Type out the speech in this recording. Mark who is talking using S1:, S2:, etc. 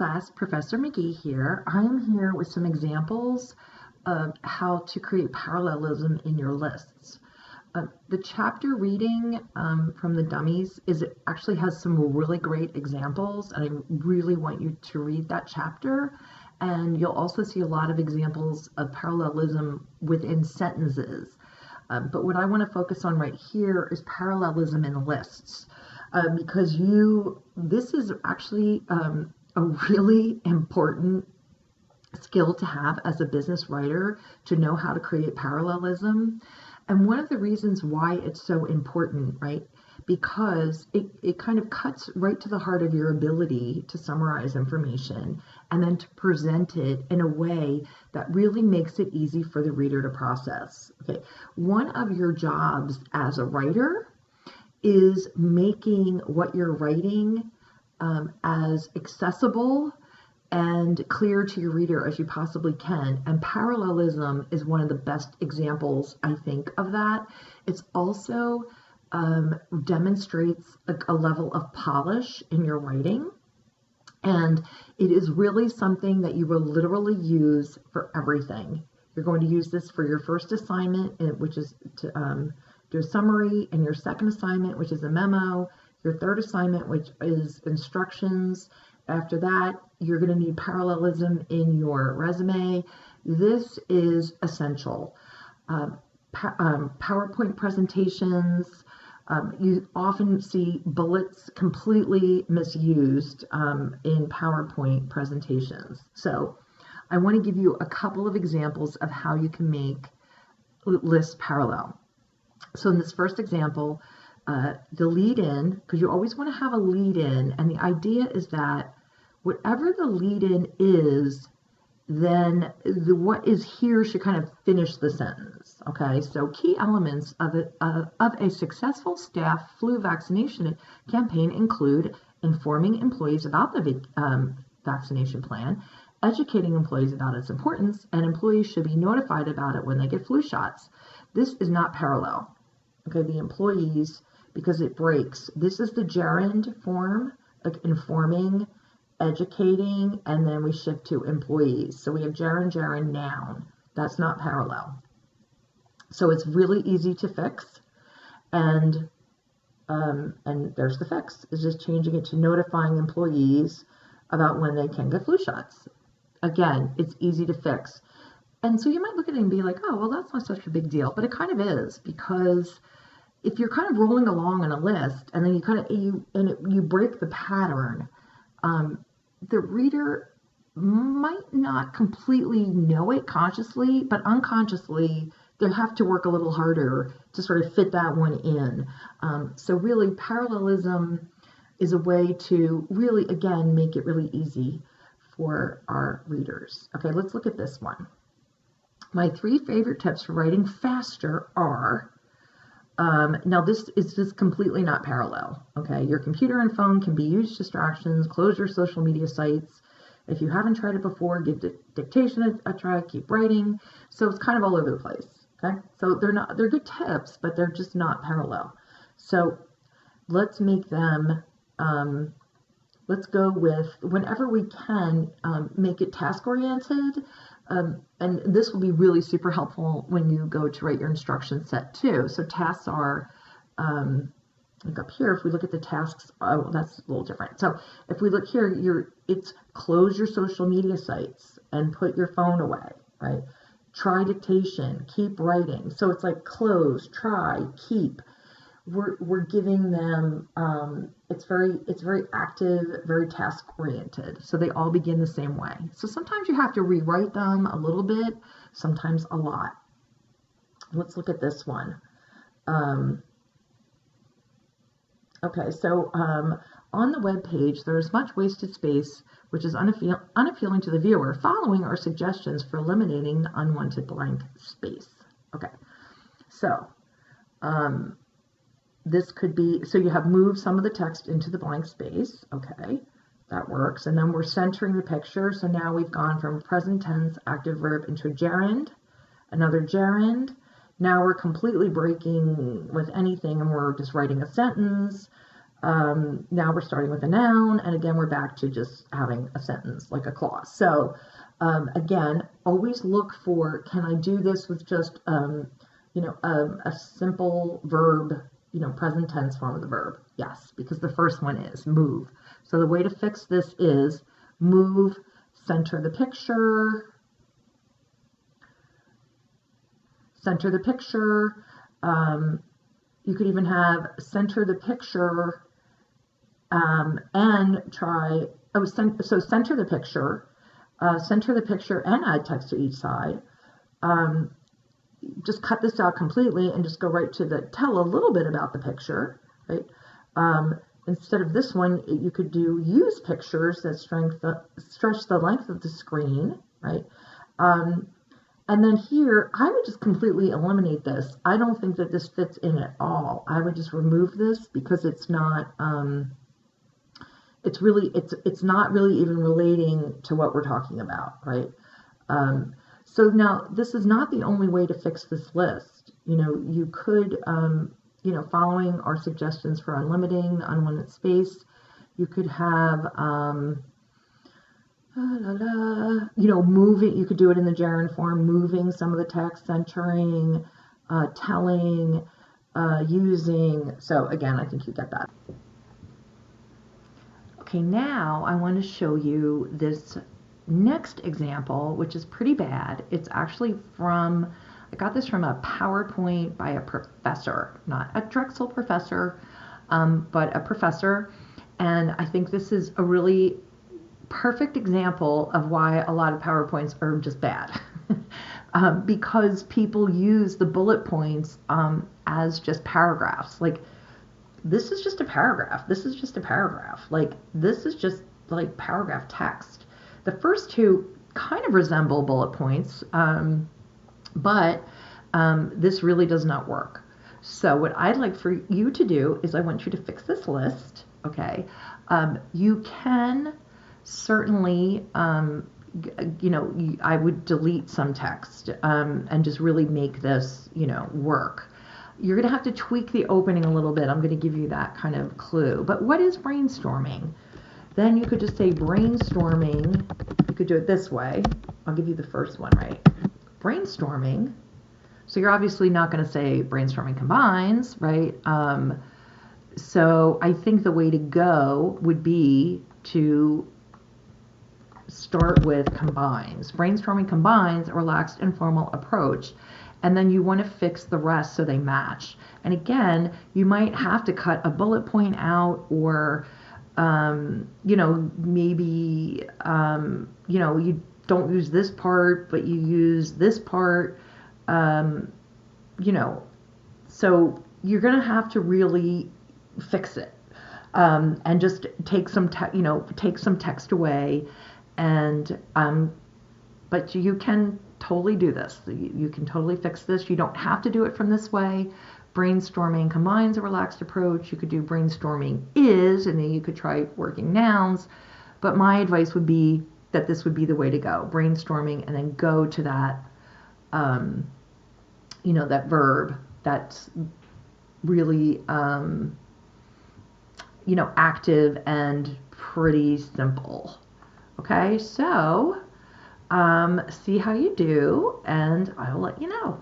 S1: class, Professor McGee here. I am here with some examples of how to create parallelism in your lists. The chapter reading from the dummies actually has some really great examples, and I really want you to read that chapter. And you'll also see a lot of examples of parallelism within sentences. But what I want to focus on right here is parallelism in lists. Because this is actually a really important skill to have as a business writer, to know how to create parallelism. And one of the reasons why it's so important, right? Because it kind of cuts right to the heart of your ability to summarize information and then to present it in a way that really makes it easy for the reader to process. Okay, one of your jobs as a writer is making what you're writing as accessible and clear to your reader as you possibly can. And parallelism is one of the best examples, I think, of that. It's also demonstrates a level of polish in your writing. And it is really something that you will literally use for everything. You're going to use this for your first assignment, which is to do a summary, and your second assignment, which is a memo, your third assignment, which is instructions. After that, you're going to need parallelism in your resume. This is essential. PowerPoint presentations, you often see bullets completely misused in PowerPoint presentations. So I want to give you a couple of examples of how you can make lists parallel. So in this first example, the lead-in, because you always want to have a lead-in, and the idea is that whatever the lead-in is, then what is here should kind of finish the sentence. Okay, so key elements of a successful staff flu vaccination campaign include informing employees about the vaccination plan, educating employees about its importance, and employees should be notified about it when they get flu shots. This is not parallel. Okay, the employees, because it breaks. This is the gerund form, like informing, educating, and then we shift to employees. So we have gerund, noun. That's not parallel. So it's really easy to fix, and there's the fix. It's just changing it to notifying employees about when they can get flu shots. Again, it's easy to fix. And so you might look at it and be like, oh, well, that's not such a big deal. But it kind of is, because if you're kind of rolling along on a list and then you break the pattern, the reader might not completely know it consciously, but unconsciously they have to work a little harder to sort of fit that one in. So really, parallelism is a way to really, again, make it really easy for our readers. Okay, let's look at this one. My 3 favorite tips for writing faster are, now this is just completely not parallel, okay? Your computer and phone can be huge distractions. Close your social media sites. If you haven't tried it before, give dictation a try, keep writing. So it's kind of all over the place, okay? So they're good tips, but they're just not parallel. So let's make them, let's go with, whenever we can, make it task-oriented. And this will be really super helpful when you go to write your instruction set too. So tasks are, like up here, if we look at the tasks, oh, that's a little different. So if we look here, it's close your social media sites and put your phone away, right? Try dictation, keep writing. So it's like close, try, keep. We're giving them, it's very active, very task oriented. So they all begin the same way. So sometimes you have to rewrite them a little bit, sometimes a lot. Let's look at this one. Okay, so on the web page, there is much wasted space, which is unappealing to the viewer. Following are suggestions for eliminating the unwanted blank space. Okay, so this could be, so you have moved some of the text into the blank space. Okay, that works. And then we're centering the picture. So now we've gone from present tense active verb into a gerund, another gerund. Now we're completely breaking with anything and we're just writing a sentence. Now we're starting with a noun, and again, we're back to just having a sentence, like a clause. So again, always look for, can I do this with just, a simple verb, present tense form of the verb? Yes, because the first one is move. So the way to fix this is move, center the picture, center the picture. You could even have center the picture and try, so center the picture and add text to each side. Just cut this out completely and just go right to tell a little bit about the picture, right? Instead of this one, you could do use pictures that stretch the length of the screen, right? And then here, I would just completely eliminate this. I don't think that this fits in at all. I would just remove this because it's not, it's not really even relating to what we're talking about, right? So now this is not the only way to fix this list. You could, following our suggestions for unlimiting the unlimited space, you could have, moving, you could do it in the gerund form, moving some of the text, centering, telling, using. So again, I think you get that. Okay, now I want to show you this next example, which is pretty bad. It's actually I got this from a PowerPoint by a professor, not a Drexel professor, but a professor. And I think this is a really perfect example of why a lot of PowerPoints are just bad. Because people use the bullet points as just paragraphs. Like, this is just a paragraph. This is just a paragraph. Like, this is just like paragraph text. The first two kind of resemble bullet points, but this really does not work. So what I'd like for you to do is I want you to fix this list, okay? You can certainly, I would delete some text and just really make this, work. You're going to have to tweak the opening a little bit. I'm going to give you that kind of clue. But what is brainstorming? Then you could just say brainstorming. You could do it this way. I'll give you the first one, right? Brainstorming. So you're obviously not going to say brainstorming combines, right? So I think the way to go would be to start with combines. Brainstorming combines a relaxed, informal approach. And then you want to fix the rest so they match. And again, you might have to cut a bullet point out, or maybe, you don't use this part, but you use this part, so you're going to have to really fix it, and just take some text away, and, but you can totally do this. You can totally fix this. You don't have to do it from this way. Brainstorming combines a relaxed approach. You could do brainstorming is, and then you could try working nouns. But my advice would be that this would be the way to go. Brainstorming, and then go to that, that verb that's really, active and pretty simple. Okay, so see how you do, and I'll let you know.